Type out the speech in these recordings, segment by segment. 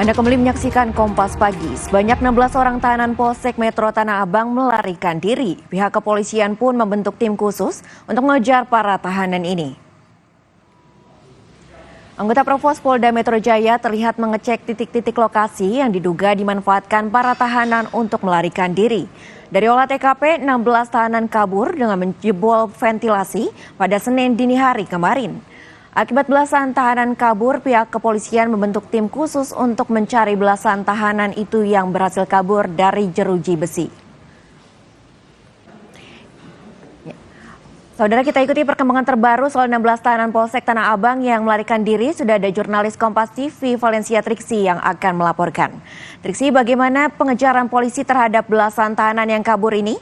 Anda kembali menyaksikan Kompas Pagi. Sebanyak 16 orang tahanan Polsek Metro Tanah Abang melarikan diri. Pihak kepolisian pun membentuk tim khusus untuk mengejar para tahanan ini. Anggota Provos Polda Metro Jaya terlihat mengecek titik-titik lokasi yang diduga dimanfaatkan para tahanan untuk melarikan diri. Dari olah TKP, 16 tahanan kabur dengan menjebol ventilasi pada Senin dini hari kemarin. Akibat belasan tahanan kabur, pihak kepolisian membentuk tim khusus untuk mencari belasan tahanan itu yang berhasil kabur dari jeruji besi. Saudara, kita ikuti perkembangan terbaru soal 16 tahanan Polsek Tanah Abang yang melarikan diri. Sudah ada jurnalis Kompas TV Valencia Triksi yang akan melaporkan. Triksi, bagaimana pengejaran polisi terhadap belasan tahanan yang kabur ini?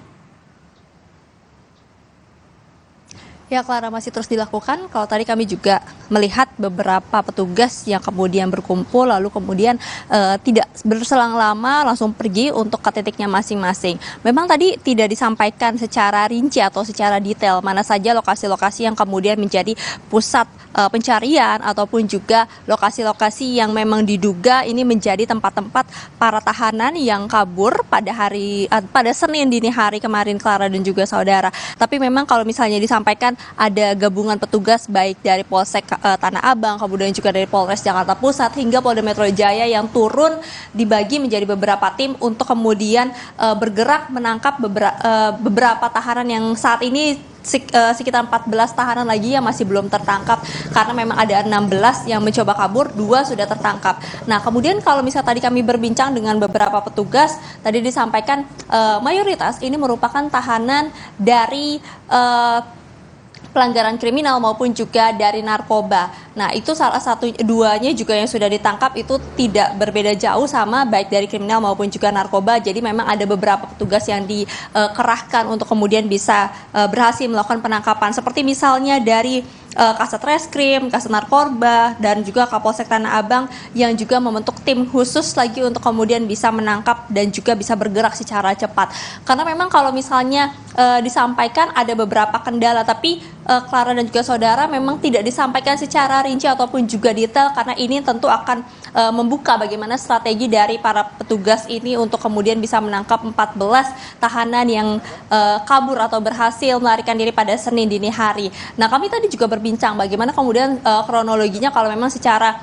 Ya, Clara, masih terus dilakukan. Kalau tadi kami juga melihat beberapa petugas yang kemudian berkumpul, lalu kemudian tidak berselang lama langsung pergi untuk ke titiknya masing-masing. Memang tadi tidak disampaikan secara rinci atau secara detail mana saja lokasi-lokasi yang kemudian menjadi pusat pencarian ataupun juga lokasi-lokasi yang memang diduga ini menjadi tempat-tempat para tahanan yang kabur pada Senin dini hari kemarin, Clara dan juga saudara. Tapi memang kalau misalnya disampaikan ada gabungan petugas baik dari Polsek Tanah Abang, kemudian juga dari Polres Jakarta Pusat hingga Polda Metro Jaya yang turun dibagi menjadi beberapa tim untuk kemudian bergerak menangkap beberapa tahanan yang saat ini sekitar 14 tahanan lagi yang masih belum tertangkap karena memang ada 16 yang mencoba kabur, 2 sudah tertangkap. Nah, kemudian kalau misalnya tadi kami berbincang dengan beberapa petugas, tadi disampaikan mayoritas ini merupakan tahanan dari pelanggaran kriminal maupun juga dari narkoba. Nah, itu salah satu duanya juga yang sudah ditangkap itu tidak berbeda jauh sama baik dari kriminal maupun juga narkoba. Jadi memang ada beberapa petugas yang dikerahkan untuk kemudian bisa berhasil melakukan penangkapan. Seperti misalnya dari Kasat Reskrim, Kasat Narkoba, dan juga Kapolsek Tanah Abang yang juga membentuk tim khusus lagi untuk kemudian bisa menangkap dan juga bisa bergerak secara cepat. Karena memang kalau misalnya disampaikan ada beberapa kendala, tapi Clara dan juga saudara memang tidak disampaikan secara rinci ataupun juga detail karena ini tentu akan membuka bagaimana strategi dari para petugas ini untuk kemudian bisa menangkap 14 tahanan yang kabur atau berhasil melarikan diri pada Senin dini hari. Nah, kami tadi juga berbincang bagaimana kemudian kronologinya kalau memang secara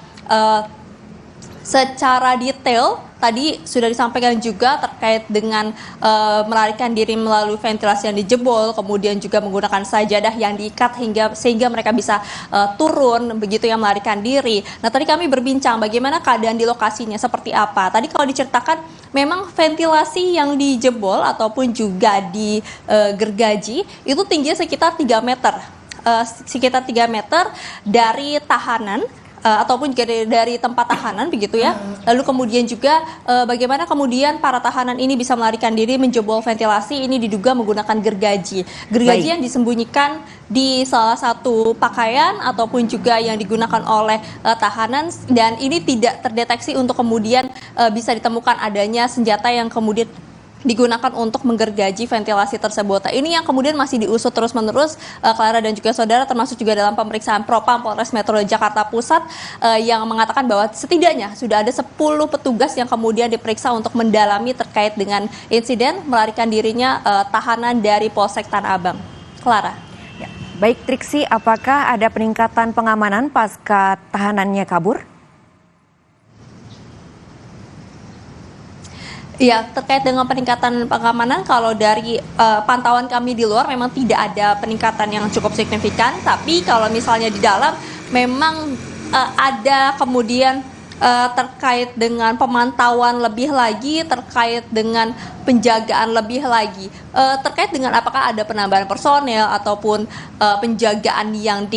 detail tadi sudah disampaikan juga terkait dengan melarikan diri melalui ventilasi yang dijebol, kemudian juga menggunakan sajadah yang diikat sehingga mereka bisa turun begitu yang melarikan diri. Nah, tadi kami berbincang bagaimana keadaan di lokasinya seperti apa. Tadi kalau diceritakan memang ventilasi yang dijebol ataupun juga digergaji itu tingginya sekitar 3 meter. Sekitar 3 meter dari tahanan ataupun juga dari tempat tahanan begitu ya. Lalu kemudian juga bagaimana kemudian para tahanan ini bisa melarikan diri menjebol ventilasi ini diduga menggunakan gergaji. Gergaji yang disembunyikan di salah satu pakaian ataupun juga yang digunakan oleh tahanan dan ini tidak terdeteksi untuk kemudian bisa ditemukan adanya senjata yang kemudian digunakan untuk menggergaji ventilasi tersebut. Ini yang kemudian masih diusut terus-menerus, Clara dan juga saudara, termasuk juga dalam pemeriksaan Propam Polres Metro Jakarta Pusat yang mengatakan bahwa setidaknya sudah ada 10 petugas yang kemudian diperiksa untuk mendalami terkait dengan insiden melarikan dirinya tahanan dari Polsek Tanah Abang. Clara. Ya. Baik, Triksi, apakah ada peningkatan pengamanan pasca tahanannya kabur? Ya, terkait dengan peningkatan pengamanan, kalau dari pantauan kami di luar memang tidak ada peningkatan yang cukup signifikan. Tapi kalau misalnya di dalam memang ada kemudian terkait dengan pemantauan lebih lagi, terkait dengan penjagaan lebih lagi, terkait dengan apakah ada penambahan personel ataupun penjagaan yang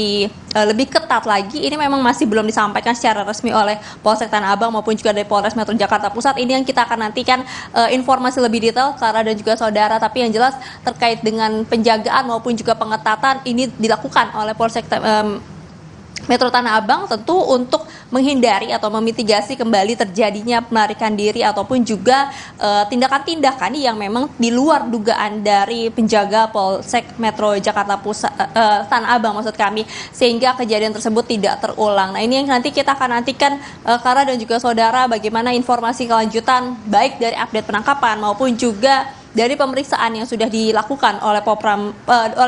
lebih ketat lagi, ini memang masih belum disampaikan secara resmi oleh Polsek Tanah Abang maupun juga dari Polres Metro Jakarta Pusat. Ini yang kita akan nantikan informasi lebih detail, Clara dan juga saudara. Tapi yang jelas terkait dengan penjagaan maupun juga pengetatan ini dilakukan oleh Metro Tanah Abang tentu untuk menghindari atau memitigasi kembali terjadinya melarikan diri ataupun juga tindakan-tindakan yang memang di luar dugaan dari penjaga Polsek Metro Jakarta Pusat, Tanah Abang maksud kami, sehingga kejadian tersebut tidak terulang. Nah, ini yang nanti kita akan nantikan Kara dan juga saudara bagaimana informasi kelanjutan baik dari update penangkapan maupun juga dari pemeriksaan yang sudah dilakukan oleh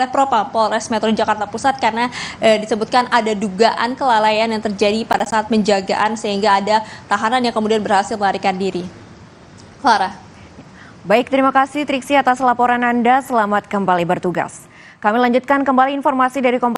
Propam Polres Metro Jakarta Pusat, karena disebutkan ada dugaan kelalaian yang terjadi pada saat penjagaan sehingga ada tahanan yang kemudian berhasil melarikan diri. Clara. Baik, terima kasih Triksi atas laporan Anda. Selamat kembali bertugas. Kami lanjutkan kembali informasi dari